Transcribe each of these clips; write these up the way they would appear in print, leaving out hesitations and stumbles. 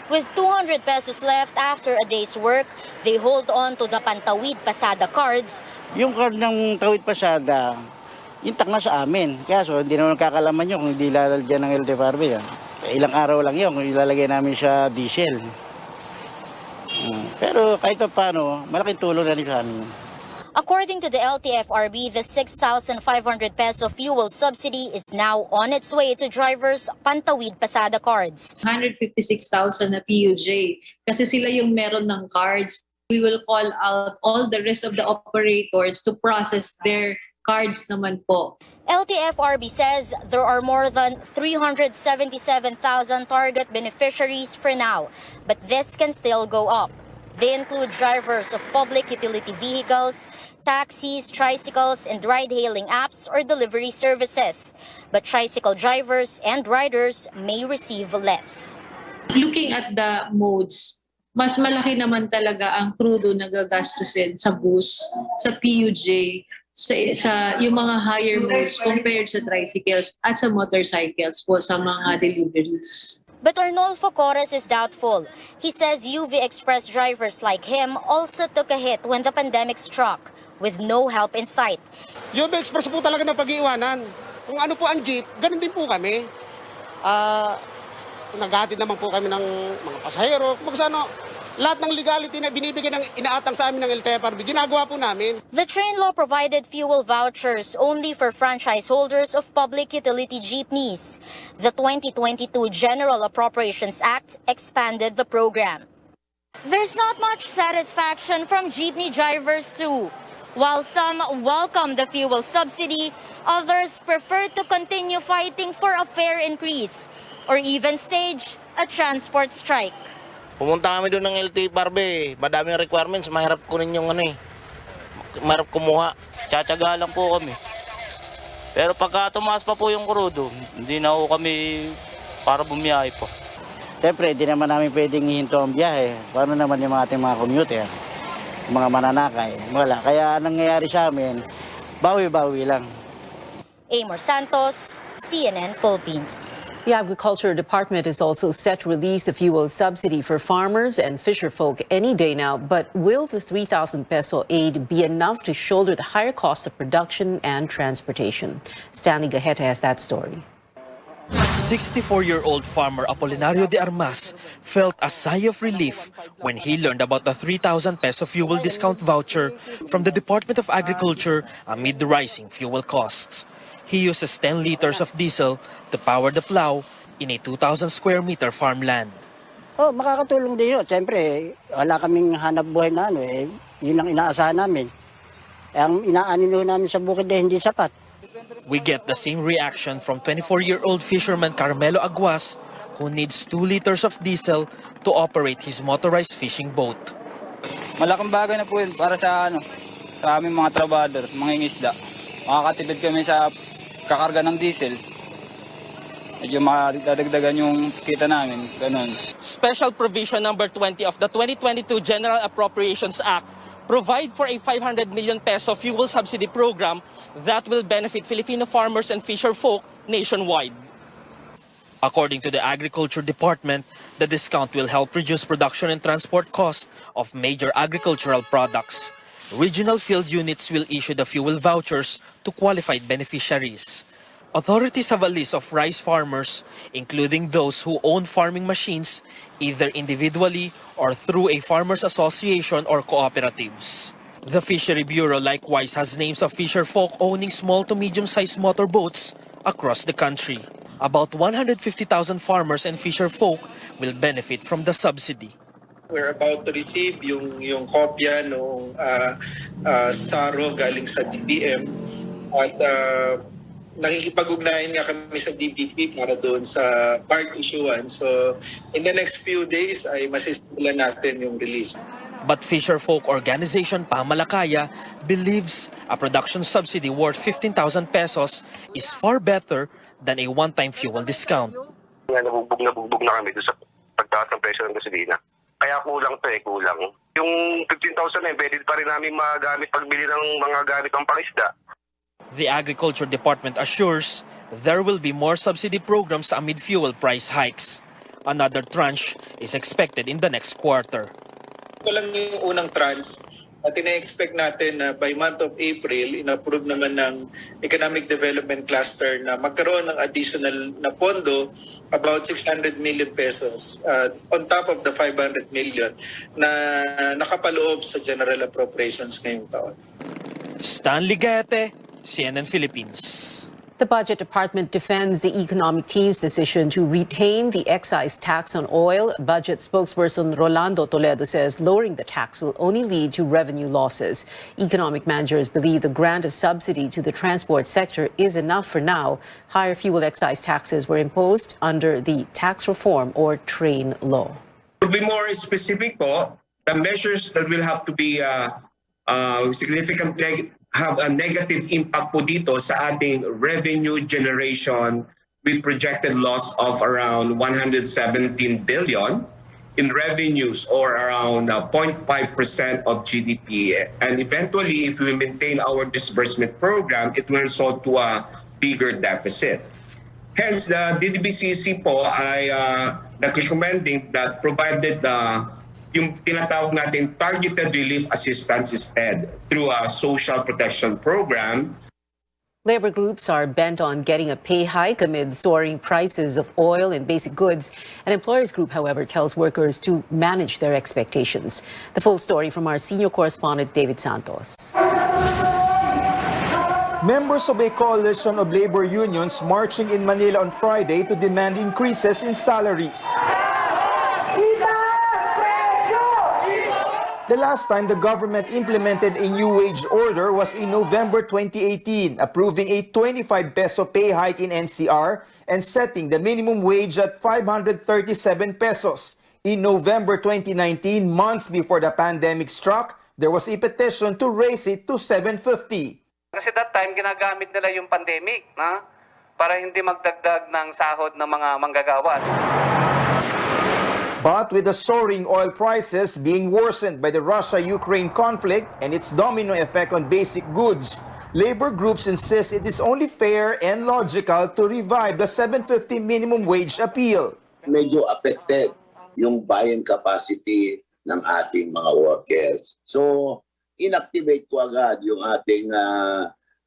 With 200 pesos left after a day's work, they hold on to the Pantawid Pasada cards. Yung card ng Tawid Pasada, intak na sa amin. Kaya hindi naman kakalaman yun kung hindi lalagyan ng LTFRB. Ilang araw lang yun kung ilalagay namin sa diesel. Pero kahit pa paano, malaking tulong na rin sa amin. According to the LTFRB, the 6,500 peso fuel subsidy is now on its way to drivers' Pantawid Pasada cards. 156,000 na PUJ kasi sila yung meron ng cards. We will call out all the rest of the operators to process their cards naman po. LTFRB says there are more than 377,000 target beneficiaries for now, but this can still go up. They include drivers of public utility vehicles, taxis, tricycles, and ride-hailing apps or delivery services. But tricycle drivers and riders may receive less. Looking at the modes, mas malaki naman talaga ang krudo na gagastusin sa bus, sa PUJ, sa yung mga higher modes compared sa tricycles at sa motorcycles po sa mga deliveries. But Arnolfo Cores is doubtful. He says UV Express drivers like him also took a hit when the pandemic struck, with no help in sight. UV Express po talaga na pag-iiwanan. Kung ano po ang jeep, ganun din po kami. Naghahatid naman po kami ng mga pasahero. Lahat ng legality na binibigay ng inaatang sa amin ng LTFRB, ginagawa po namin. The train law provided fuel vouchers only for franchise holders of public utility jeepneys. The 2022 General Appropriations Act expanded the program. There's not much satisfaction from jeepney drivers too. While some welcome the fuel subsidy, others prefer to continue fighting for a fare increase or even stage a transport strike. Pumunta kami doon ng LTFRB, madaming requirements, mahirap kunin yung mahirap kumuha. Tsatsaga lang po kami. Pero pagka tumaas pa po yung krudo, hindi na po kami para bumiyahe po. Siyempre, hindi naman namin pwedeng hihinto ang biyahe. Paano naman yung ating mga commuter, mga mananakay? Wala. Kaya anong nangyayari sa amin, bawi-bawi lang. Amor Santos, CNN Philippines. The Agriculture Department is also set to release the fuel subsidy for farmers and fisherfolk any day now. But will the 3,000 peso aid be enough to shoulder the higher cost of production and transportation? Stanley Gaheta has that story. 64-year-old farmer Apolinario de Armas felt a sigh of relief when he learned about the 3,000 peso fuel discount voucher from the Department of Agriculture amid the rising fuel costs. He uses 10 liters of diesel to power the plow in a 2,000 square meter farmland. Makakatulong din yun. Siyempre, wala kaming hanap buhay na yun ang inaasahan namin. Ang inaanin namin sa bukid hindi sapat. We get the same reaction from 24-year-old fisherman Carmelo Aguas, who needs 2 liters of diesel to operate his motorized fishing boat. Malaking bagay na po yun para sa aming mga trabador, mga ingisda. Makakatipid kami sa kakarga ng diesel. Medyo madadagdagan yung kita namin, ganun. Special Provision number 20 of the 2022 General Appropriations Act provide for a 500 million peso fuel subsidy program that will benefit Filipino farmers and fisherfolk nationwide. According to the Agriculture Department, the discount will help reduce production and transport costs of major agricultural products. Regional field units will issue the fuel vouchers to qualified beneficiaries. Authorities have a list of rice farmers, including those who own farming machines, either individually or through a farmers association or cooperatives. The Fishery Bureau likewise has names of fisherfolk owning small to medium-sized motorboats across the country. About 150,000 farmers and fisherfolk will benefit from the subsidy. We're about to receive yung kopya ng SARO galing sa DBM at nakikipag-ugnayan nga kami sa DBP para doon sa card issuance. So in the next few days ay masisimulan natin yung release. But fisherfolk organization Pamalakaya believes a production subsidy worth 15,000 pesos is far better than a one-time fuel discount. Nabugbog na kami doon sa pagtaas ng presyo ng gasolina. Kaya kulang kulang. Yung 15,000 pwede pa rin namin magamit pagbili ng mga gamit ng pangisda. The Agriculture Department assures there will be more subsidy programs amid fuel price hikes. Another tranche is expected in the next quarter. Ito lang yung unang tranche at ina-expect natin na by month of April, in-approve naman ng Economic Development Cluster na magkaroon ng additional na pondo about 600 million pesos on top of the 500 million na nakapaloob sa General Appropriations ngayong taon. Stanley Gaete, CNN Philippines. The Budget Department defends the economic team's decision to retain the excise tax on oil. Budget spokesperson Rolando Toledo says lowering the tax will only lead to revenue losses. Economic managers believe the grant of subsidy to the transport sector is enough for now. Higher fuel excise taxes were imposed under the tax reform or train law. To be more specific po, the measures that will have to be significantly have a negative impact po dito sa ating revenue generation with projected loss of around 117 billion in revenues or around 0.5% of GDP. And eventually, if we maintain our disbursement program, it will result to a bigger deficit. Hence, the DDBCC po ay recommending that provided yung tinatawag natin targeted relief assistance instead through a social protection program. Labor groups are bent on getting a pay hike amid soaring prices of oil and basic goods. An employers group, however, tells workers to manage their expectations. The full story from our senior correspondent, David Santos. Members of a coalition of labor unions marching in Manila on Friday to demand increases in salaries. The last time the government implemented a new wage order was in November 2018, approving a 25 peso pay hike in NCR and setting the minimum wage at 537 pesos. In November 2019, months before the pandemic struck, there was a petition to raise it to 750. Kasi that time, ginagamit nila yung pandemic para hindi magdagdag ng sahod ng mga manggagawa. But with the soaring oil prices being worsened by the Russia-Ukraine conflict and its domino effect on basic goods, labor groups insist it is only fair and logical to revive the 750 minimum wage appeal. Medyo affected yung buying capacity ng ating mga workers. So, inactivate ko agad yung ating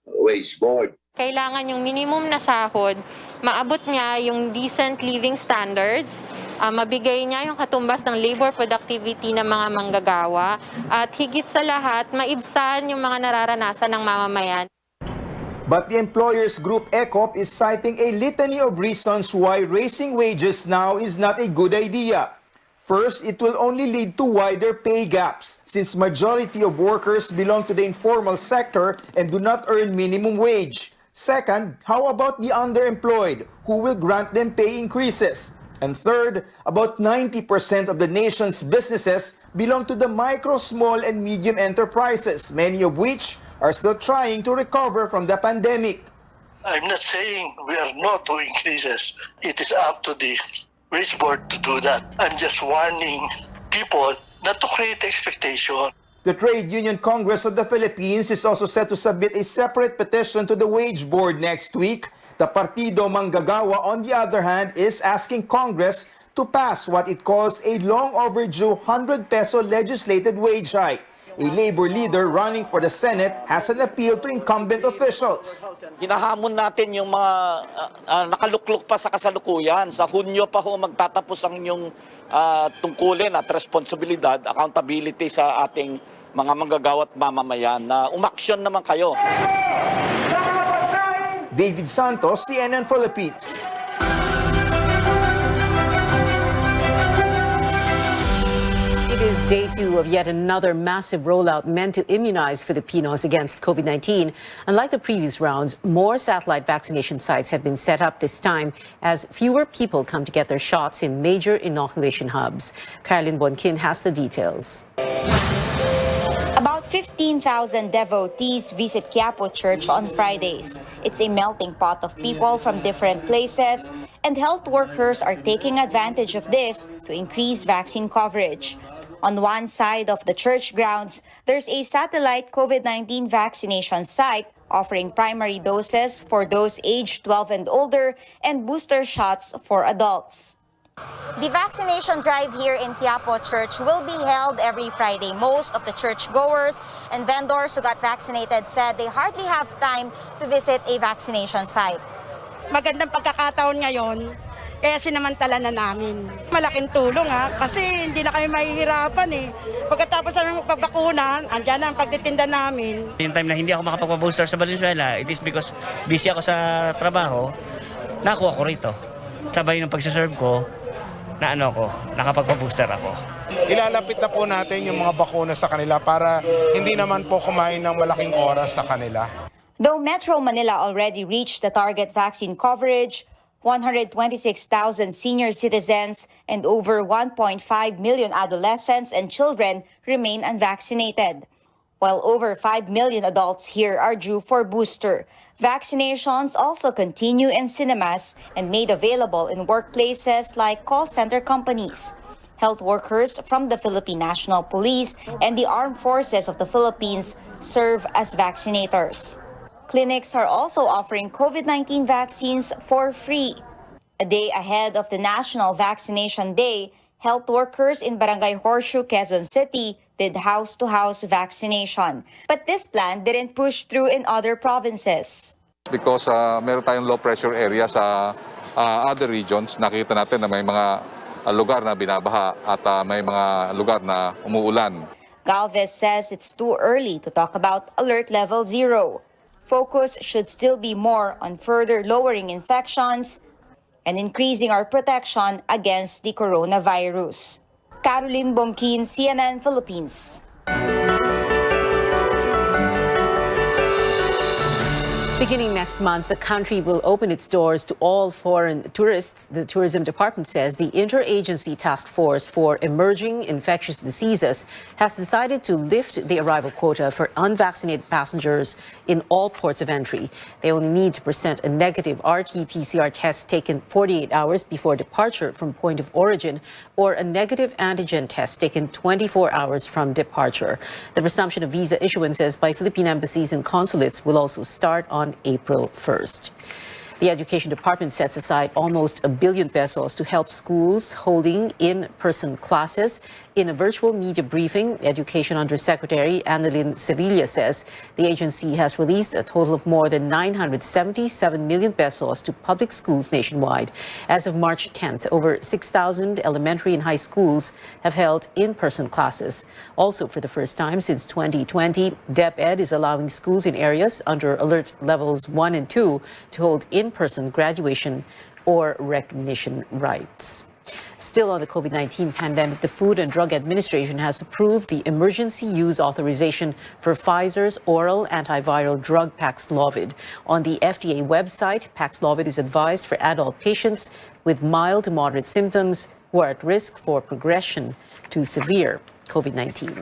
wage board. Kailangan yung minimum na sahod, maabot niya yung decent living standards, mabigay niya yung katumbas ng labor productivity ng mga manggagawa, at higit sa lahat, maibsan yung mga nararanasan ng mamamayan. But the employers group ECOP is citing a litany of reasons why raising wages now is not a good idea. First, it will only lead to wider pay gaps since majority of workers belong to the informal sector and do not earn minimum wage. Second, how about the underemployed who will grant them pay increases? And third, about 90% of the nation's businesses belong to the micro, small, and medium enterprises, many of which are still trying to recover from the pandemic. I'm not saying we are not to increases. It is up to the wage board to do that. I'm just warning people not to create expectation. The Trade Union Congress of the Philippines is also set to submit a separate petition to the wage board next week. The Partido Manggagawa, on the other hand, is asking Congress to pass what it calls a long overdue 100 peso legislated wage hike. A labor leader running for the Senate has an appeal to incumbent officials. Hinahamon natin yung mga nakaluklok pa sa kasalukuyan. Sa Hunyo pa ho magtatapos ang inyong tungkulin at responsibilidad, accountability sa ating mga manggagawa at mamamayan na umaksyon naman kayo. David Santos, CNN Philippines. It is day 2 of yet another massive rollout meant to immunize Filipinos against COVID-19. Unlike the previous rounds, more satellite vaccination sites have been set up this time as fewer people come to get their shots in major inoculation hubs. Caroline Bonkin has the details. About 15,000 devotees visit Quiapo Church on Fridays. It's a melting pot of people from different places, and health workers are taking advantage of this to increase vaccine coverage. On one side of the church grounds, there's a satellite COVID-19 vaccination site offering primary doses for those aged 12 and older and booster shots for adults. The vaccination drive here in Quiapo Church will be held every Friday. Most of the churchgoers and vendors who got vaccinated said they hardly have time to visit a vaccination site. Magandang pagkakataon ngayon, kaya sinamantala na namin. Malaking tulong kasi hindi na kami mahihirapan eh. Pagkatapos ng magpapakuna, andyan na ang pagtitinda namin. Yung time na hindi ako makapagpa-booster sa Valenzuela, it is because busy ako sa trabaho, nakuha ko rito. Sabay ng pagsaserve ko, nakapagpa-booster ako. Ilalapit na po natin yung mga bakuna sa kanila para hindi naman po kumain ng malaking oras sa kanila. Though Metro Manila already reached the target vaccine coverage, 126,000 senior citizens and over 1.5 million adolescents and children remain unvaccinated, while over 5 million adults here are due for booster. Vaccinations also continue in cinemas and made available in workplaces like call center companies. Health workers from the Philippine National Police and the Armed Forces of the Philippines serve as vaccinators. Clinics are also offering COVID-19 vaccines for free. A day ahead of the National Vaccination Day, health workers in Barangay Horseshoe, Quezon City did house-to-house vaccination. But this plan didn't push through in other provinces. Because meron tayong low pressure area sa other regions, nakita natin na may mga lugar na binabaha at may mga lugar na umuulan. Galvez says it's too early to talk about alert level 0. Focus should still be more on further lowering infections and increasing our protection against the coronavirus. Caroline Bongkin, CNN Philippines. Beginning next month, the country will open its doors to all foreign tourists. The Tourism Department says the Interagency Task Force for Emerging Infectious Diseases has decided to lift the arrival quota for unvaccinated passengers in all ports of entry. They only need to present a negative RT-PCR test taken 48 hours before departure from point of origin or a negative antigen test taken 24 hours from departure. The resumption of visa issuances by Philippine embassies and consulates will also start on April 1st. The Education Department sets aside almost ₱1 billion to help schools holding in-person classes. In a virtual media briefing, Education Undersecretary Annalyn Sevilla says the agency has released a total of more than ₱977 million to public schools nationwide. As of March 10th, over 6,000 elementary and high schools have held in-person classes. Also, for the first time since 2020, DepEd is allowing schools in areas under alert levels 1 and 2 to hold in-person graduation or recognition rites. Still on the COVID-19 pandemic, the Food and Drug Administration has approved the emergency use authorization for Pfizer's oral antiviral drug Paxlovid. On the FDA website, Paxlovid is advised for adult patients with mild to moderate symptoms who are at risk for progression to severe COVID-19.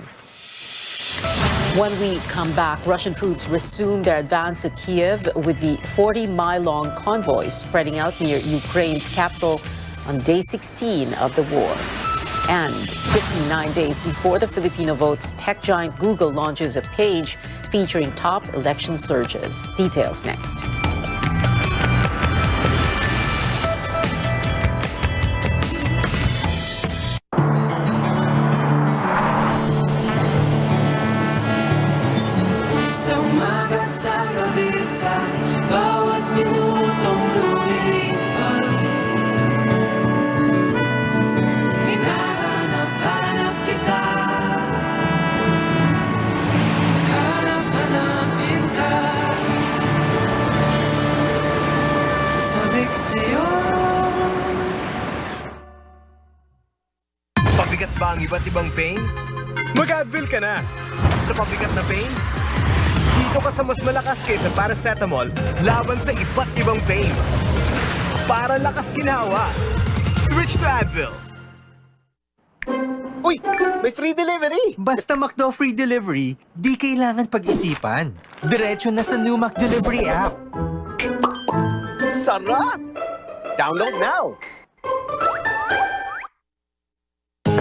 When we come back, Russian troops resume their advance to Kiev with the 40-mile-long convoy spreading out near Ukraine's capital on day 16 of the war. And 59 days before the Filipino votes, tech giant Google launches a page featuring top election searches. Details next. Bawat minutong lumilipas, hinahanap-hanap kita, hanap-hanapin ka, sabik sa'yo. Pabigat ba ang iba't ibang pain? Mag-Advil ka na! Sa pabigat na pain, dito ka sa mas malakas kaysa paracetamol laban sa iba't ibang pain. Para lakas ginawa. Switch to Advil. Uy! May free delivery! Basta McDo free delivery, di kailangan pag-isipan. Diretso na sa new McDelivery app. Sarap! Download now!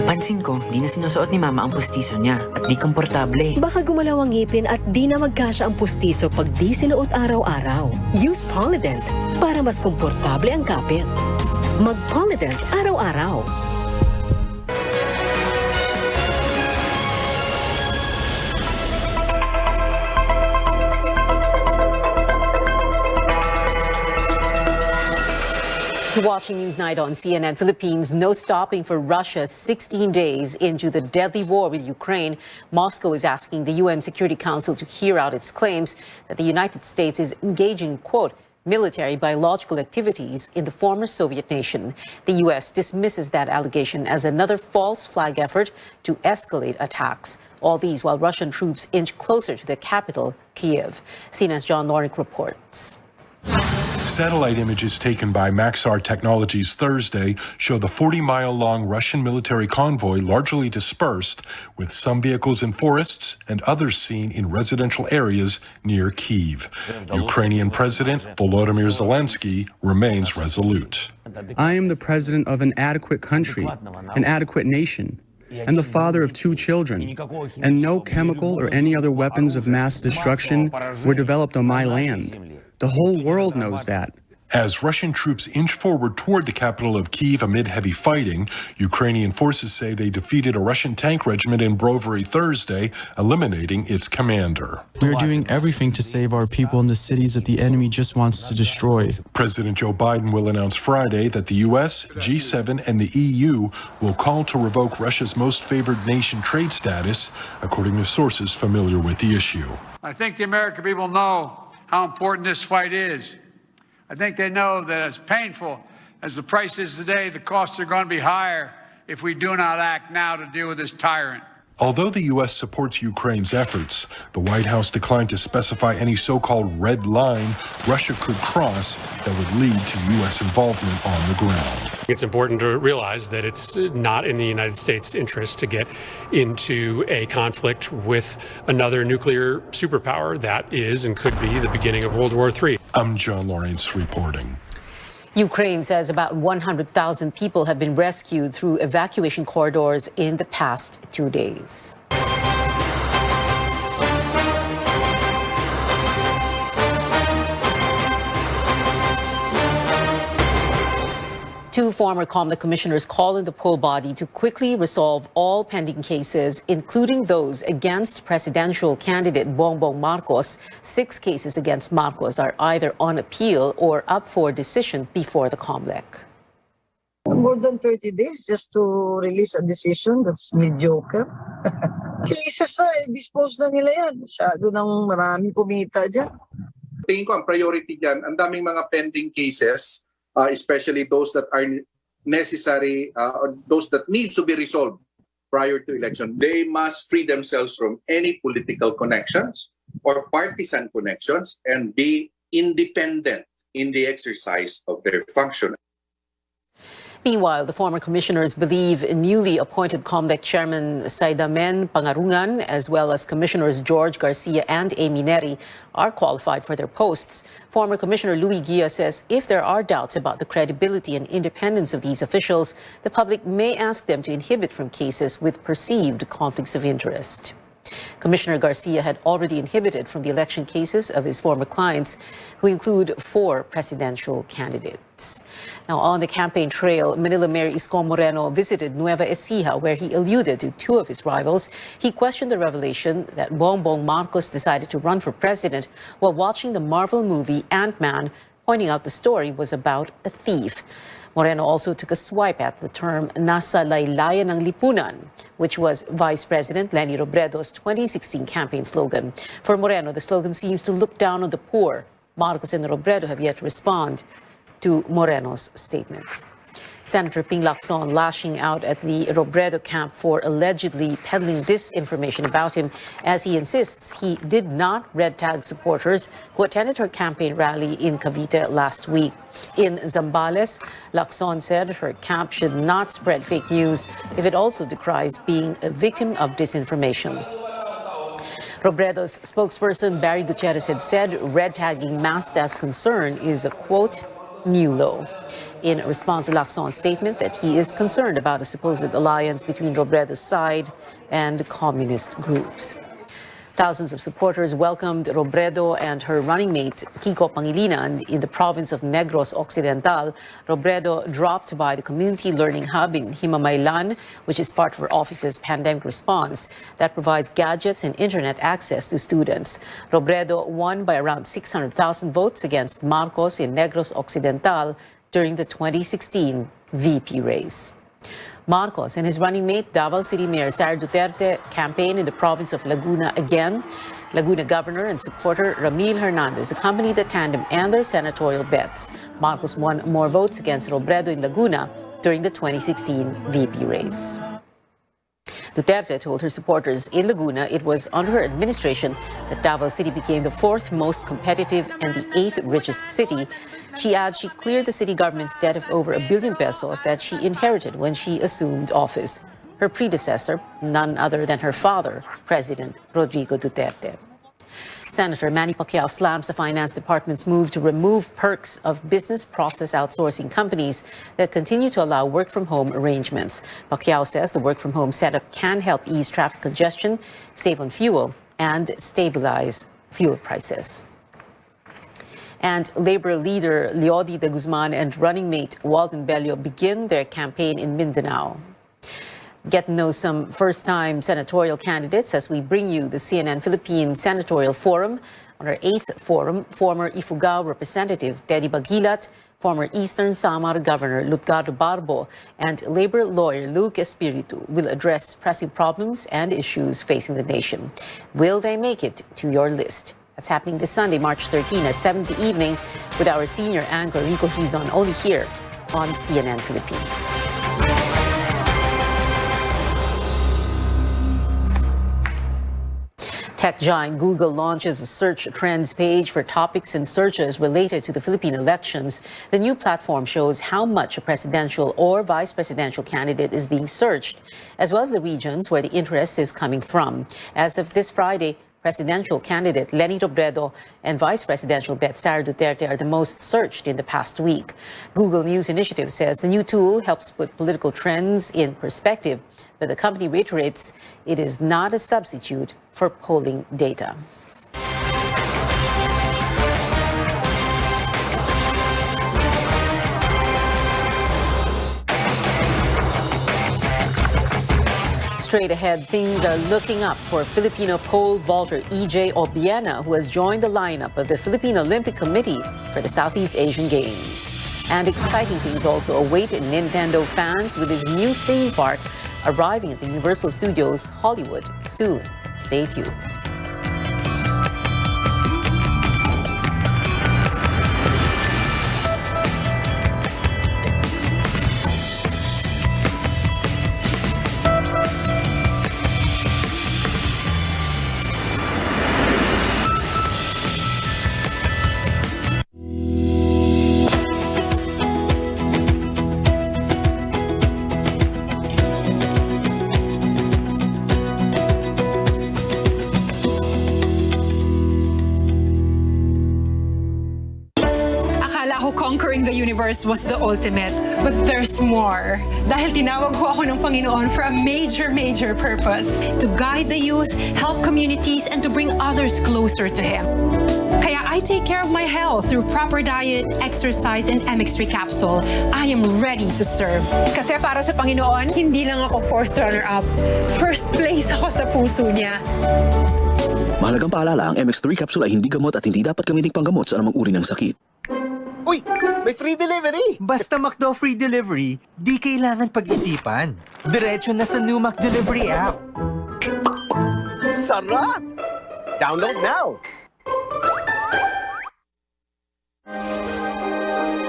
Napansin ko, di na sinusuot ni Mama ang pustiso niya at di komportable. Baka gumalaw ang ngipin at di na magkasya ang pustiso pag di sinuot araw-araw. Use Polident para mas komportable ang kapit. Mag-Polident araw-araw. You're watching Newsnight on CNN Philippines. No stopping for Russia 16 days into the deadly war with Ukraine. Moscow is asking the UN Security Council to hear out its claims that the United States is engaging, quote, military biological activities in the former Soviet nation. The U.S. dismisses that allegation as another false flag effort to escalate attacks. All these while Russian troops inch closer to the capital, Kiev. CNN's John Lorick reports. Satellite images taken by Maxar Technologies Thursday show the 40-mile-long Russian military convoy largely dispersed, with some vehicles in forests and others seen in residential areas near Kyiv. Ukrainian President Volodymyr Zelensky remains resolute. I am the president of an adequate country, an adequate nation, and the father of 2 children, and no chemical or any other weapons of mass destruction were developed on my land. The whole world knows that. As Russian troops inch forward toward the capital of Kyiv amid heavy fighting, Ukrainian forces say they defeated a Russian tank regiment in Brovary Thursday, eliminating its commander. We are doing everything to save our people in the cities that the enemy just wants to destroy. President Joe Biden will announce Friday that the U.S., G7, and the EU will call to revoke Russia's most favored nation trade status, according to sources familiar with the issue. I think the American people know how important this fight is. I think they know that as painful as the price is today, the costs are going to be higher if we do not act now to deal with this tyrant. Although the U.S. supports Ukraine's efforts, the White House declined to specify any so-called red line Russia could cross that would lead to U.S. involvement on the ground. It's important to realize that it's not in the United States' interest to get into a conflict with another nuclear superpower. That is and could be the beginning of World War III. I'm John Lawrence reporting. Ukraine says about 100,000 people have been rescued through evacuation corridors in the past 2 days. Two former COMELEC commissioners called on the poll body to quickly resolve all pending cases, including those against presidential candidate Bongbong Marcos. 6 cases against Marcos are either on appeal or up for decision before the COMELEC. More than 30 days just to release a decision, that's mediocre. Cases na, dispose na nila yan. Masyado nang maraming kumita dyan. Tingin ko ang priority dyan, ang daming mga pending cases, especially those that are necessary or those that need to be resolved prior to election. They must free themselves from any political connections or partisan connections and be independent in the exercise of their function. Meanwhile, the former commissioners believe newly appointed COMELEC Chairman Saidamen Pangarungan, as well as Commissioners George Garcia and Amy Neri, are qualified for their posts. Former Commissioner Louis Guia says if there are doubts about the credibility and independence of these officials, the public may ask them to inhibit from cases with perceived conflicts of interest. Commissioner Garcia had already inhibited from the election cases of his former clients, who include 4 presidential candidates. Now, on the campaign trail, Manila Mayor Isko Moreno visited Nueva Ecija, where he alluded to 2 of his rivals. He questioned the revelation that Bongbong Marcos decided to run for president while watching the Marvel movie Ant-Man, pointing out the story was about a thief. Moreno also took a swipe at the term "nasa laylayan ng lipunan," which was Vice President Leni Robredo's 2016 campaign slogan. For Moreno, the slogan seems to look down on the poor. Marcos and Robredo have yet to respond to Moreno's statements. Senator Ping Lacson lashing out at the Robredo camp for allegedly peddling disinformation about him, as he insists he did not red tag supporters who attended her campaign rally in Cavite last week. In Zambales, Lacson said her camp should not spread fake news if it also decries being a victim of disinformation. Robredo's spokesperson Barry Gutierrez had said red tagging masked as concern is a, quote, new low. In response to Lacson's statement that he is concerned about a supposed alliance between Robredo's side and communist groups. Thousands of supporters welcomed Robredo and her running mate, Kiko Pangilinan, in the province of Negros Occidental. Robredo dropped by the Community Learning Hub in Himamaylan, which is part of her office's pandemic response that provides gadgets and internet access to students. Robredo won by around 600,000 votes against Marcos in Negros Occidental during the 2016 VP race. Marcos and his running mate, Davao City Mayor Sara Duterte, campaigned in the province of Laguna again. Laguna Governor and supporter Ramil Hernandez accompanied the tandem and their senatorial bets. Marcos won more votes against Robredo in Laguna during the 2016 VP race. Duterte told her supporters in Laguna it was under her administration that Davao City became the 4th most competitive and the 8th richest city. She adds she cleared the city government's debt of over 1 billion pesos that she inherited when she assumed office. Her predecessor, none other than her father, President Rodrigo Duterte. Senator Manny Pacquiao slams the Finance Department's move to remove perks of business process outsourcing companies that continue to allow work-from-home arrangements. Pacquiao says the work-from-home setup can help ease traffic congestion, save on fuel, and stabilize fuel prices. And Labor leader Leody de Guzman and running mate Walton Bello begin their campaign in Mindanao. Get to know some first-time senatorial candidates as we bring you the CNN Philippine Senatorial Forum. On our 8th forum, former Ifugao Representative Teddy Bagilat, former Eastern Samar Governor Lutgardo Barbo, and labor lawyer Luke Espiritu will address pressing problems and issues facing the nation. Will they make it to your list? That's happening this Sunday, March 13 at 7 in the evening with our senior anchor Rico Hizon, only here on CNN Philippines. Tech giant Google launches a search trends page for topics and searches related to the Philippine elections. The new platform shows how much a presidential or vice presidential candidate is being searched, as well as the regions where the interest is coming from. As of this Friday, presidential candidate Leni Robredo and vice presidential bet Sara Duterte are the most searched in the past week. Google News Initiative says the new tool helps put political trends in perspective, but the company reiterates it is not a substitute for polling data. Straight ahead, things are looking up for Filipino pole vaulter EJ Obiena, who has joined the lineup of the Philippine Olympic Committee for the Southeast Asian Games. And exciting things also await Nintendo fans with his new theme park arriving at the Universal Studios Hollywood soon. Stay tuned. Conquering the universe was the ultimate, but there's more. Dahil tinawag ko ako ng Panginoon for a major purpose. To guide the youth, help communities, and to bring others closer to Him. Kaya I take care of my health through proper diet, exercise, and MX3 capsule. I am ready to serve. Kasi para sa Panginoon, hindi lang ako 4th runner-up. First place ako sa puso niya. Mahalagang paalala, ang MX3 capsule ay hindi gamot at hindi dapat gamitin panggamot sa anumang uri ng sakit. Uy! May free delivery! Basta McDo free delivery, di kailangan pag-isipan. Diretso na sa new McDelivery app. Sarap! Download now!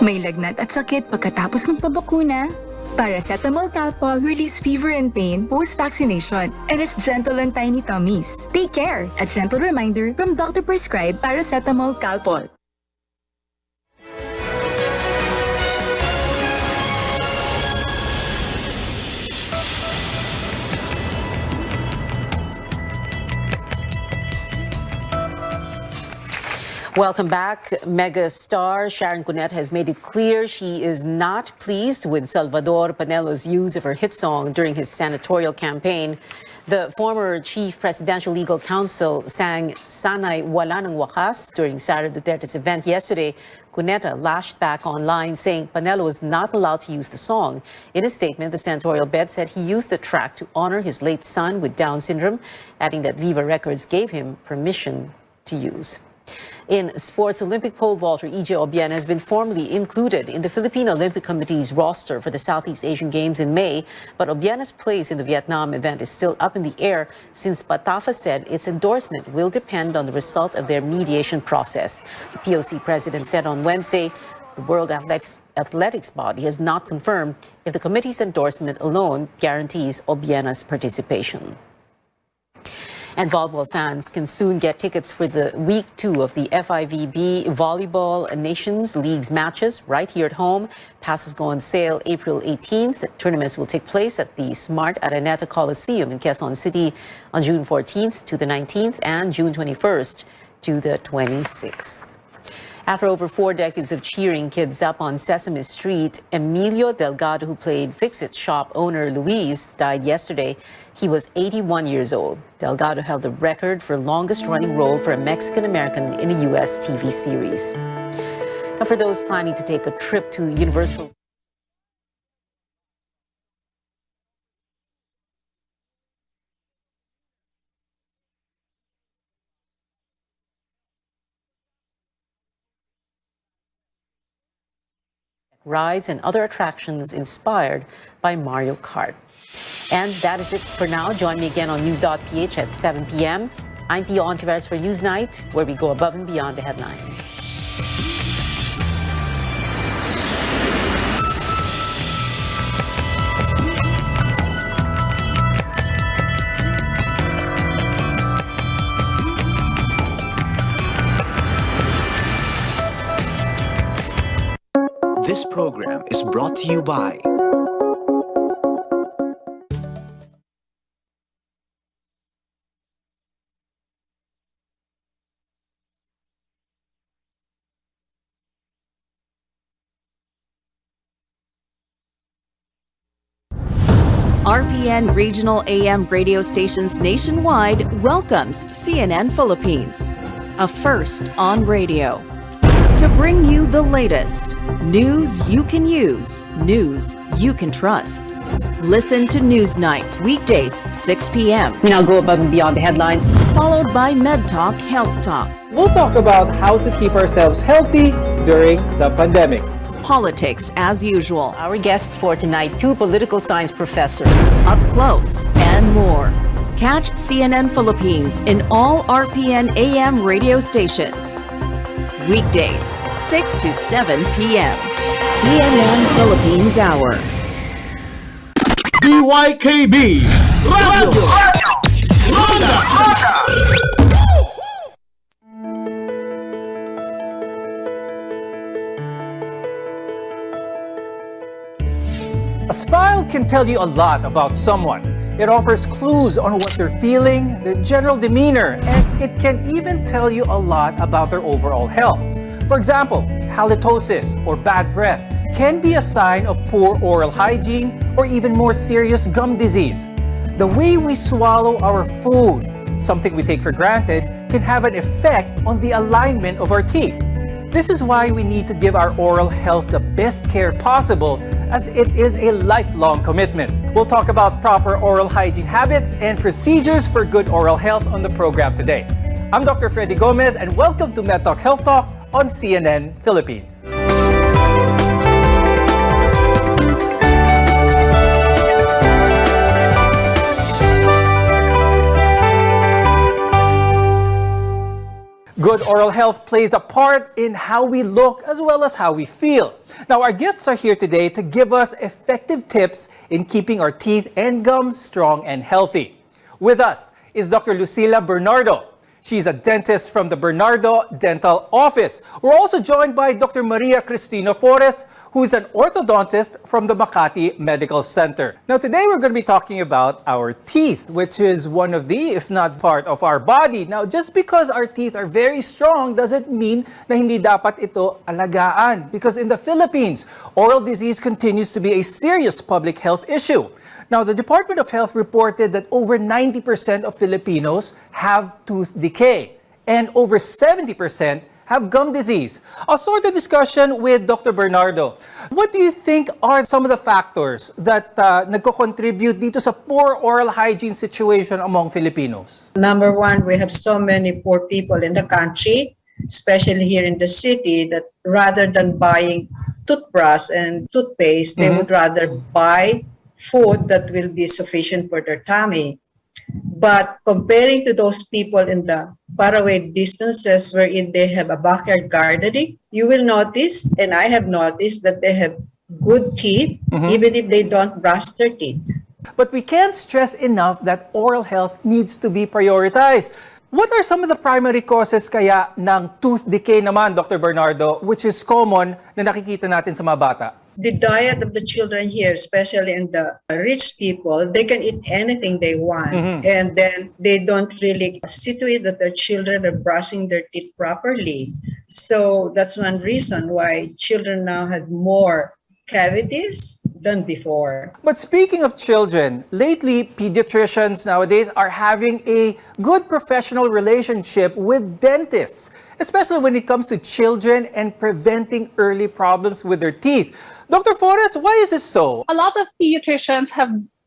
May lagnat at sakit pagkatapos magpabakuna? Paracetamol Calpol relieves fever and pain post-vaccination and is gentle on tiny tummies. Take care! A gentle reminder from doctor-prescribed Paracetamol Calpol. Welcome back. Mega star Sharon Cunette has made it clear she is not pleased with Salvador Panelo's use of her hit song during his senatorial campaign. The former chief presidential legal counsel sang Sana'y Wala ng Wakas during Sara Duterte's event yesterday. Cuneta lashed back online saying Panelo was not allowed to use the song. In a statement, the senatorial bed said he used the track to honor his late son with Down syndrome, adding that Viva Records gave him permission to use. In sports, Olympic pole vaulter E.J. Obiena has been formally included in the Philippine Olympic Committee's roster for the Southeast Asian Games in May, but Obiena's place in the Vietnam event is still up in the air since PATAFA said its endorsement will depend on the result of their mediation process. The POC president said on Wednesday the World Athletics body has not confirmed if the committee's endorsement alone guarantees Obiena's participation. And volleyball fans can soon get tickets for the Week 2 of the FIVB Volleyball Nations League's matches right here at home. Passes go on sale April 18th. Tournaments will take place at the Smart Araneta Coliseum in Quezon City on June 14th to the 19th and June 21st to the 26th. After over 4 decades of cheering kids up on Sesame Street, Emilio Delgado, who played Fix-It shop owner Luis, died yesterday. He was 81 years old. Delgado held the record for longest-running role for a Mexican-American in a U.S. TV series. Now, for those planning to take a trip to Universal rides and other attractions inspired by Mario Kart. And that is it for now. Join me again on News.ph at 7 p.m. I'm Pio Ontiveros for Newsnight, where we go above and beyond the headlines. This program is brought to you by RPN Regional AM radio stations nationwide welcomes CNN Philippines, a first on radio. To bring you the latest news you can use, news you can trust. Listen to Newsnight, weekdays, 6 p.m. We now go above and beyond the headlines. Followed by Med Talk, Health Talk. We'll talk about how to keep ourselves healthy during the pandemic. Politics as usual. Our guests for tonight, 2 political science professors. Up close and more. Catch CNN Philippines in all RPN AM radio stations. Weekdays, 6 to 7 p.m. CNN Philippines Hour. DYKB Radio Ronda. A smile can tell you a lot about someone. It offers clues on what they're feeling, their general demeanor, and it can even tell you a lot about their overall health. For example, halitosis or bad breath can be a sign of poor oral hygiene or even more serious gum disease. The way we swallow our food, something we take for granted, can have an effect on the alignment of our teeth. This is why we need to give our oral health the best care possible, as it is a lifelong commitment. We'll talk about proper oral hygiene habits and procedures for good oral health on the program today. I'm Dr. Freddy Gomez, and welcome to Med Talk Health Talk on CNN Philippines. Good oral health plays a part in how we look as well as how we feel. Now, our guests are here today to give us effective tips in keeping our teeth and gums strong and healthy. With us is Dr. Lucila Bernardo. She's a dentist from the Bernardo Dental Office. We're also joined by Dr. Maria Cristina Forres, who is an orthodontist from the Makati Medical Center. Now, today we're going to be talking about our teeth, which is one of the, if not part of our body. Now, just because our teeth are very strong doesn't mean na hindi dapat ito alagaan. Because in the Philippines, oral disease continues to be a serious public health issue. Now, the Department of Health reported that over 90% of Filipinos have tooth decay and over 70% have gum disease. I'll start the discussion with Dr. Bernardo. What do you think are some of the factors that nagko-contribute dito sa poor oral hygiene situation among Filipinos? Number one, we have so many poor people in the country, especially here in the city, that rather than buying toothbrush and toothpaste, they would rather buy food that will be sufficient for their tummy. But comparing to those people in the faraway distances wherein they have a backyard gardening, you will notice, and I have noticed, that they have good teeth, even if they don't brush their teeth. But we can't stress enough that oral health needs to be prioritized. What are some of the primary causes kaya ng tooth decay naman, Dr. Bernardo, which is common na nakikita natin sa mga bata? The diet of the children here, especially in the rich people, they can eat anything they want. And then they don't really see to it that their children are brushing their teeth properly. So that's one reason why children now have more cavities than before. But speaking of children, lately pediatricians nowadays are having a good professional relationship with dentists, especially when it comes to children and preventing early problems with their teeth. Dr. Forrest, why is this so? A lot of pediatricians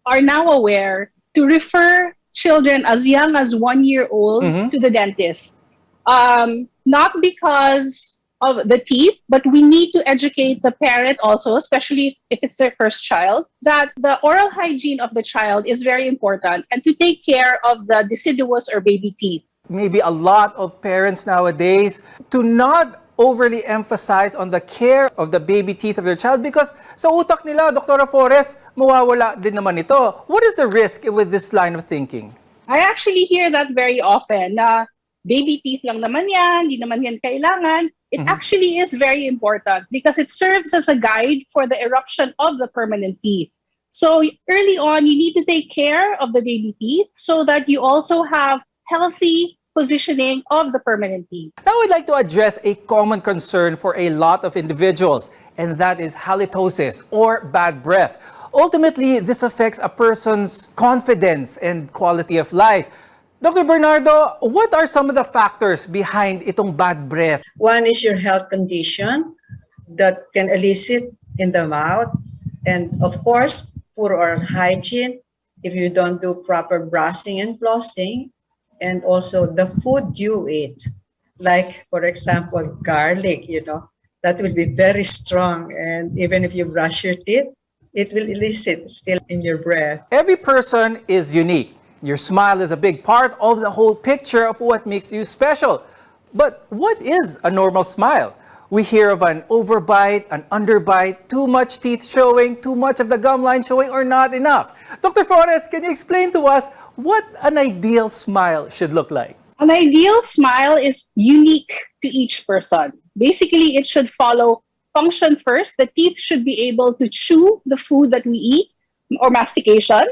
are now aware to refer children as young as 1 year old to the dentist. Not because of the teeth, but we need to educate the parent also, especially if it's their first child, that the oral hygiene of the child is very important and to take care of the deciduous or baby teeth. Maybe a lot of parents nowadays do not overly emphasize on the care of the baby teeth of their child because sa utak nila, Dr. Forrest, mawawala din naman ito. What is the risk with this line of thinking? I actually hear that very often na baby teeth lang naman yan, hindi naman yan kailangan. It actually is very important because it serves as a guide for the eruption of the permanent teeth. So early on, you need to take care of the baby teeth so that you also have healthy positioning of the permanent teeth. Now I'd like to address a common concern for a lot of individuals, and that is halitosis or bad breath. Ultimately, this affects a person's confidence and quality of life. Dr. Bernardo, what are some of the factors behind itong bad breath? One is your health condition that can elicit in the mouth. And of course, poor oral hygiene, if you don't do proper brushing and flossing, and also the food you eat, like, for example, garlic, that will be very strong. And even if you brush your teeth, it will elicit still in your breath. Every person is unique. Your smile is a big part of the whole picture of what makes you special. But what is a normal smile? We hear of an overbite, an underbite, too much teeth showing, too much of the gum line showing, or not enough. Dr. Forrest, can you explain to us what an ideal smile should look like? An ideal smile is unique to each person. Basically, it should follow function first. The teeth should be able to chew the food that we eat or mastication.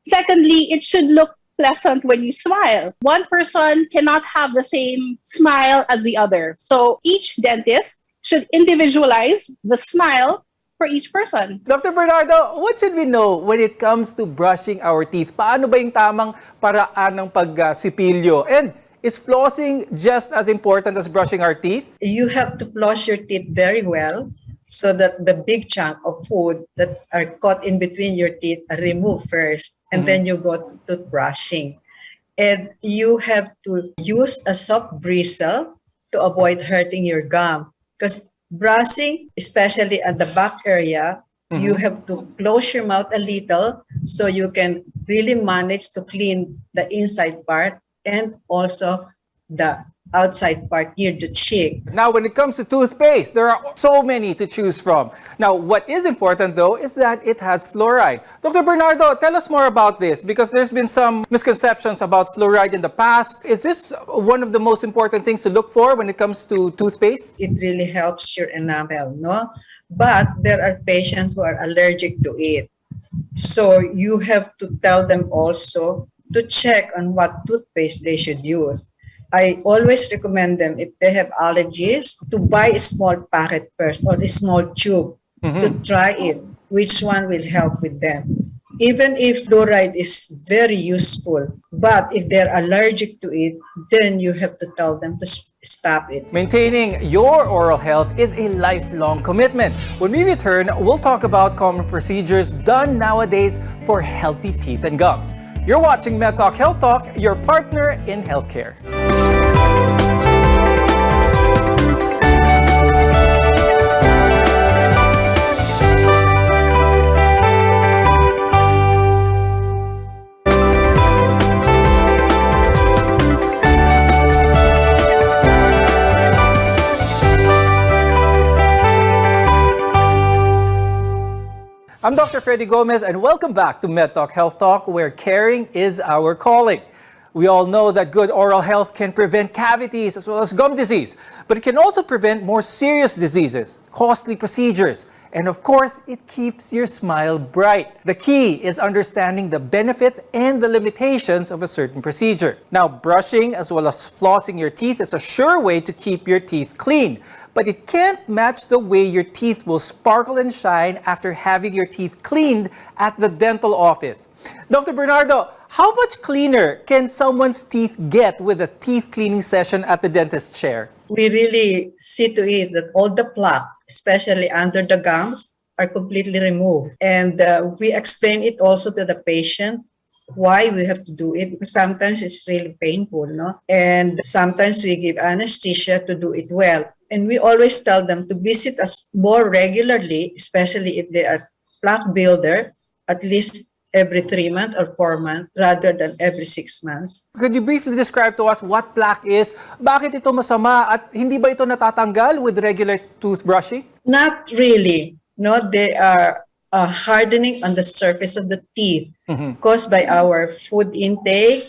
Secondly, it should look pleasant when you smile. One person cannot have the same smile as the other. So each dentist should individualize the smile for each person. Dr. Bernardo, what should we know when it comes to brushing our teeth? Paano ba yung tamang paraan ng pagsipilyo? And is flossing just as important as brushing our teeth? You have to floss your teeth very well so that the big chunk of food that are caught in between your teeth are removed first, and then you go to toothbrushing. And you have to use a soft bristle to avoid hurting your gum. Because brushing, especially at the back area, you have to close your mouth a little so you can really manage to clean the inside part and also the outside part near the cheek. Now, when it comes to toothpaste, there are so many to choose from. Now, what is important though is that it has fluoride. Dr. Bernardo, tell us more about this because there's been some misconceptions about fluoride in the past. Is this one of the most important things to look for when it comes to toothpaste? It really helps your enamel, no? But there are patients who are allergic to it. So you have to tell them also to check on what toothpaste they should use. I always recommend them, if they have allergies, to buy a small packet first or a small tube to try it, which one will help with them. Even if fluoride is very useful, but if they're allergic to it, then you have to tell them to stop it. Maintaining your oral health is a lifelong commitment. When we return, we'll talk about common procedures done nowadays for healthy teeth and gums. You're watching MedTalk Health Talk, your partner in healthcare. I'm Dr. Freddy Gomez, and welcome back to MedTalk Health Talk, where caring is our calling. We all know that good oral health can prevent cavities as well as gum disease, but it can also prevent more serious diseases, costly procedures, and of course, it keeps your smile bright. The key is understanding the benefits and the limitations of a certain procedure. Now, brushing as well as flossing your teeth is a sure way to keep your teeth clean, but it can't match the way your teeth will sparkle and shine after having your teeth cleaned at the dental office. Dr. Bernardo, how much cleaner can someone's teeth get with a teeth cleaning session at the dentist's chair? We really see to it that all the plaque, especially under the gums, are completely removed. And we explain it also to the patient why we have to do it, because sometimes it's really painful, no? And sometimes we give anesthesia to do it well. And we always tell them to visit us more regularly, especially if they are plaque builder, at least every 3 months or 4 months rather than every 6 months. Could you briefly describe to us what plaque is? Bakit ito masama at hindi ba ito natatanggal with regular toothbrushing? Not really. No, they are hardening on the surface of the teeth caused by our food intake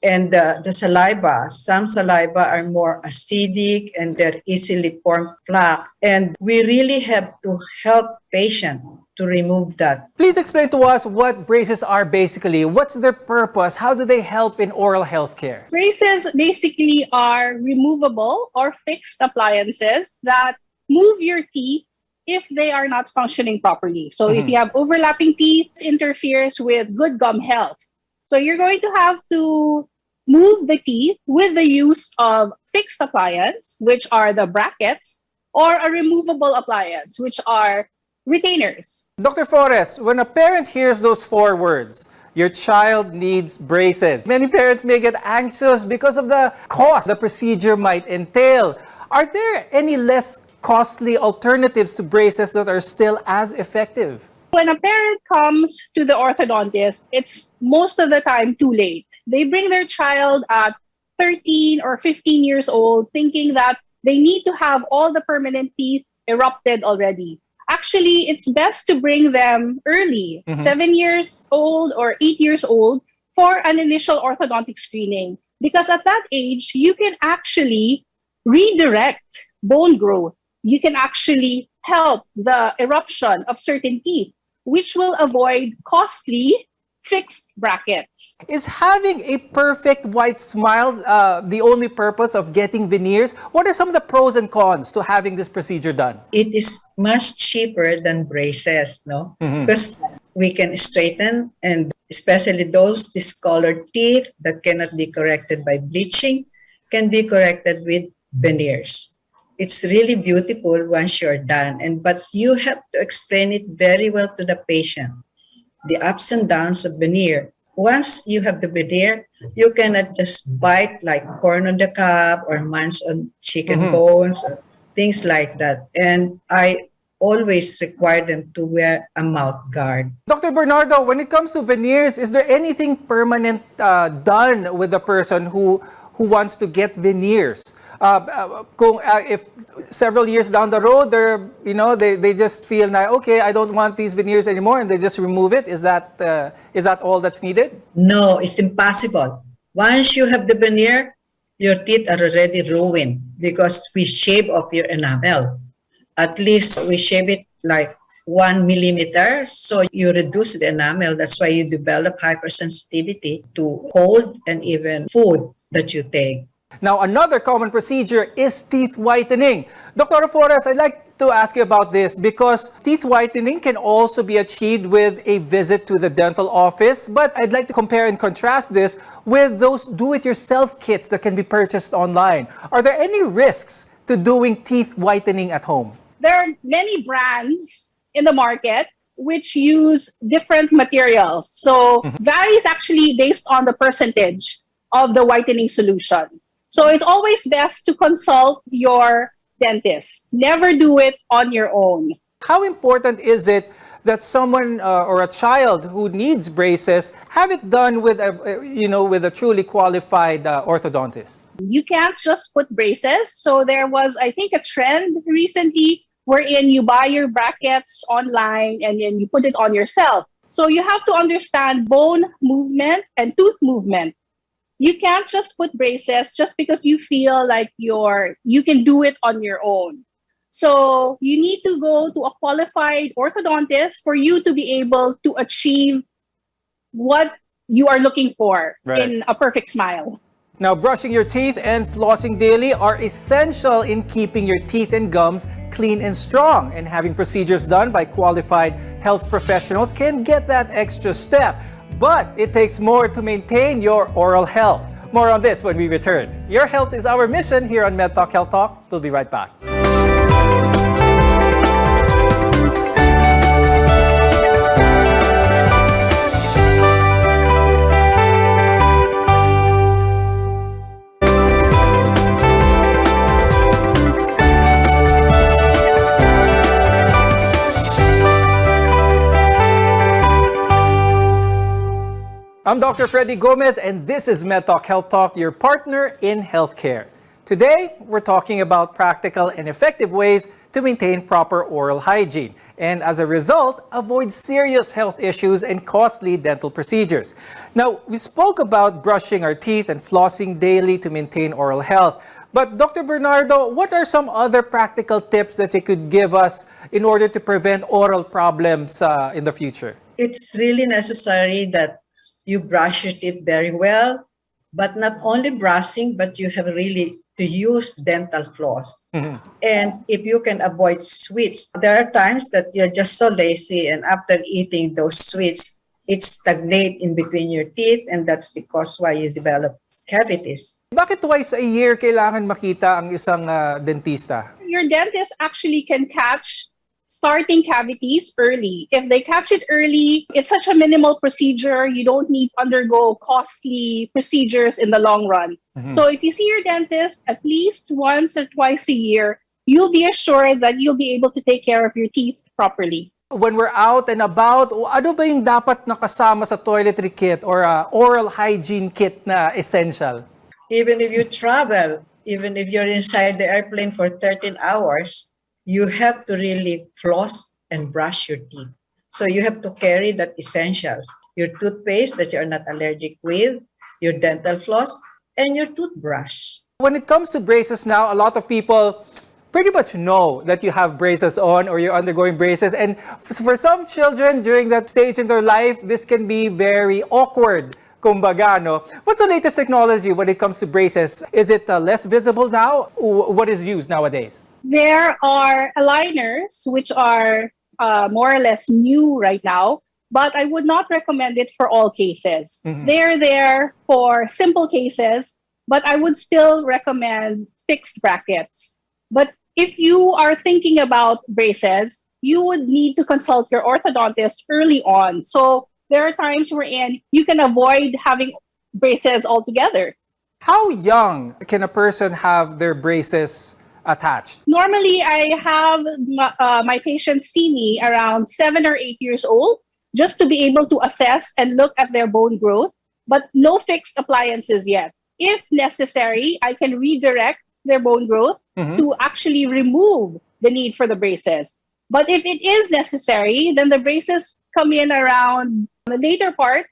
and the saliva. Some saliva are more acidic and they're easily formed plaque. And we really have to help patients to remove that. Please explain to us what braces are basically. What's their purpose? How do they help in oral health care? Braces basically are removable or fixed appliances that move your teeth if they are not functioning properly. So if you have overlapping teeth, it interferes with good gum health. So you're going to have to move the teeth with the use of fixed appliance, which are the brackets, or a removable appliance, which are retainers. Dr. Flores, when a parent hears those 4 words, your child needs braces, many parents may get anxious because of the cost the procedure might entail. Are there any less costly alternatives to braces that are still as effective? When a parent comes to the orthodontist, it's most of the time too late. They bring their child at 13 or 15 years old thinking that they need to have all the permanent teeth erupted already. Actually, it's best to bring them early, 7 years old or 8 years old, for an initial orthodontic screening. Because at that age, you can actually redirect bone growth. You can actually help the eruption of certain teeth, which will avoid costly fixed brackets. Is having a perfect white smile the only purpose of getting veneers? What are some of the pros and cons to having this procedure done? It is much cheaper than braces, no? Because we can straighten, and especially those discolored teeth that cannot be corrected by bleaching can be corrected with veneers. It's really beautiful once you're done, but you have to explain it very well to the patient, the ups and downs of veneer. Once you have the veneer, you cannot just bite like corn on the cob or munch on chicken bones, or things like that. And I always require them to wear a mouth guard. Dr. Bernardo, when it comes to veneers, is there anything permanent done with the person who wants to get veneers? If several years down the road, they just feel na, okay, I don't want these veneers anymore, and they just remove it. Is that all that's needed? No, it's impossible. Once you have the veneer, your teeth are already ruined because we shave off your enamel. At least we shave it like 1 millimeter, so you reduce the enamel. That's why you develop hypersensitivity to cold and even food that you take. Now, another common procedure is teeth whitening. Dr. Flores, I'd like to ask you about this because teeth whitening can also be achieved with a visit to the dental office. But I'd like to compare and contrast this with those do-it-yourself kits that can be purchased online. Are there any risks to doing teeth whitening at home? There are many brands in the market which use different materials. So varies actually based on the percentage of the whitening solution. So it's always best to consult your dentist. Never do it on your own. How important is it that someone or a child who needs braces have it done with a truly qualified orthodontist? You can't just put braces. So there was, I think, a trend recently wherein you buy your brackets online and then you put it on yourself. So you have to understand bone movement and tooth movement. You can't just put braces just because you feel like you can do it on your own. So you need to go to a qualified orthodontist for you to be able to achieve what you are looking for in a perfect smile. Now, brushing your teeth and flossing daily are essential in keeping your teeth and gums clean and strong. And having procedures done by qualified health professionals can get that extra step. But it takes more to maintain your oral health. More on this when we return. Your health is our mission here on MedTalk Health Talk. We'll be right back. I'm Dr. Freddy Gomez, and this is MedTalk Health Talk, your partner in healthcare. Today, we're talking about practical and effective ways to maintain proper oral hygiene, and as a result, avoid serious health issues and costly dental procedures. Now, we spoke about brushing our teeth and flossing daily to maintain oral health. But Dr. Bernardo, what are some other practical tips that you could give us in order to prevent oral problems in the future? It's really necessary that you brush your teeth very well, but not only brushing, but you have really to use dental floss. And if you can avoid sweets, there are times that you're just so lazy and after eating those sweets, it stagnates in between your teeth and that's the cause why you develop cavities. Bakit twice a year kailangan makita ang isang dentista? Your dentist actually can catch starting cavities early. If they catch it early, it's such a minimal procedure. You don't need to undergo costly procedures in the long run. So if you see your dentist at least once or twice a year, you'll be assured that you'll be able to take care of your teeth properly. When we're out and about, ano ba yung dapat nakasama sa toiletry kit or oral hygiene kit na essential? Even if you travel, even if you're inside the airplane for 13 hours, you have to really floss and brush your teeth. So you have to carry that essentials. Your toothpaste that you're not allergic with, your dental floss, and your toothbrush. When it comes to braces now, a lot of people pretty much know that you have braces on or you're undergoing braces. And for some children during that stage in their life, this can be very awkward. Kumbaga, no? What's the latest technology when it comes to braces? Is it less visible now? What is used nowadays? There are aligners, which are more or less new right now, but I would not recommend it for all cases. They're there for simple cases, but I would still recommend fixed brackets. But if you are thinking about braces, you would need to consult your orthodontist early on. So there are times wherein you can avoid having braces altogether. How young can a person have their braces attached? Normally, I have my patients see me around 7 or 8 years old just to be able to assess and look at their bone growth, but no fixed appliances yet. If necessary, I can redirect their bone growth to actually remove the need for the braces. But if it is necessary, then the braces come in around the later part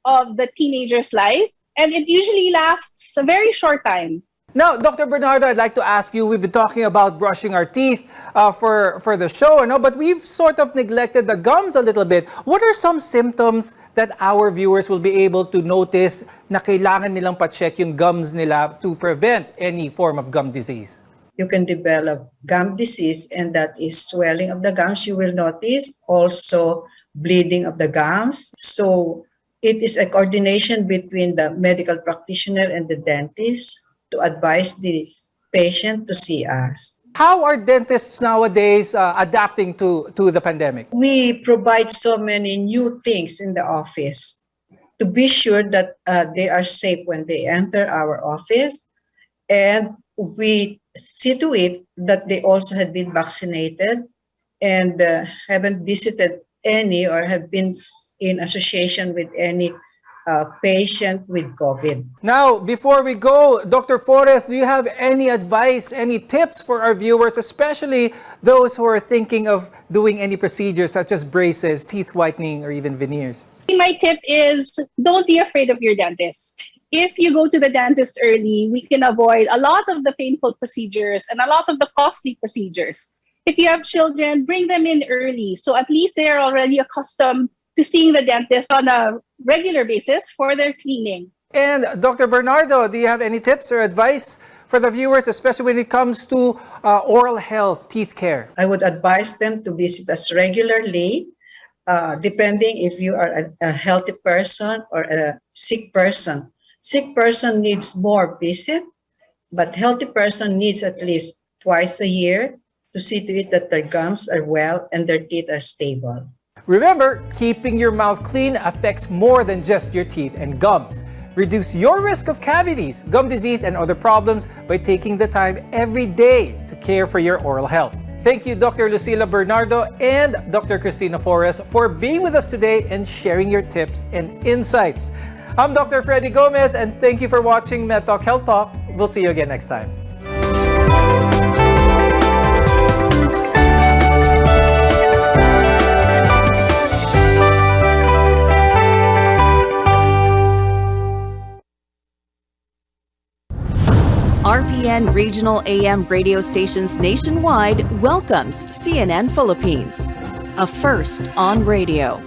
of the teenager's life, and it usually lasts a very short time. Now, Dr. Bernardo, I'd like to ask you, we've been talking about brushing our teeth for the show, but we've sort of neglected the gums a little bit. What are some symptoms that our viewers will be able to notice na kailangan nilang pa-check yung gums nila to prevent any form of gum disease? you can develop gum disease, and that is swelling of the gums. You will notice also bleeding of the gums. So it is a coordination between the medical practitioner and the dentist to advise the patient to see us. How are dentists nowadays adapting to the pandemic? We provide so many new things in the office to be sure that they are safe when they enter our office. And we see to it that they also have been vaccinated and haven't visited any or have been in association with any patient with COVID. Now, before we go, Dr. Forrest, do you have any advice, any tips for our viewers, especially those who are thinking of doing any procedures such as braces, teeth whitening, or even veneers? My tip is don't be afraid of your dentist. If you go to the dentist early, we can avoid a lot of the painful procedures and a lot of the costly procedures. If you have children, bring them in early, so at least they are already accustomed to seeing the dentist on a regular basis for their cleaning. And Dr. Bernardo, do you have any tips or advice for the viewers, especially when it comes to oral health, teeth care? I would advise them to visit us regularly, depending if you are a healthy person or a sick person. Sick person needs more visit, but healthy person needs at least twice a year to see to it that their gums are well and their teeth are stable. Remember, keeping your mouth clean affects more than just your teeth and gums. Reduce your risk of cavities, gum disease, and other problems by taking the time every day to care for your oral health. Thank you, Dr. Lucila Bernardo and Dr. Cristina Forrest, for being with us today and sharing your tips and insights. I'm Dr. Freddy Gomez, and thank you for watching MedTalk Health Talk. We'll see you again next time. RPN Regional AM radio stations nationwide welcomes CNN Philippines, a first on radio.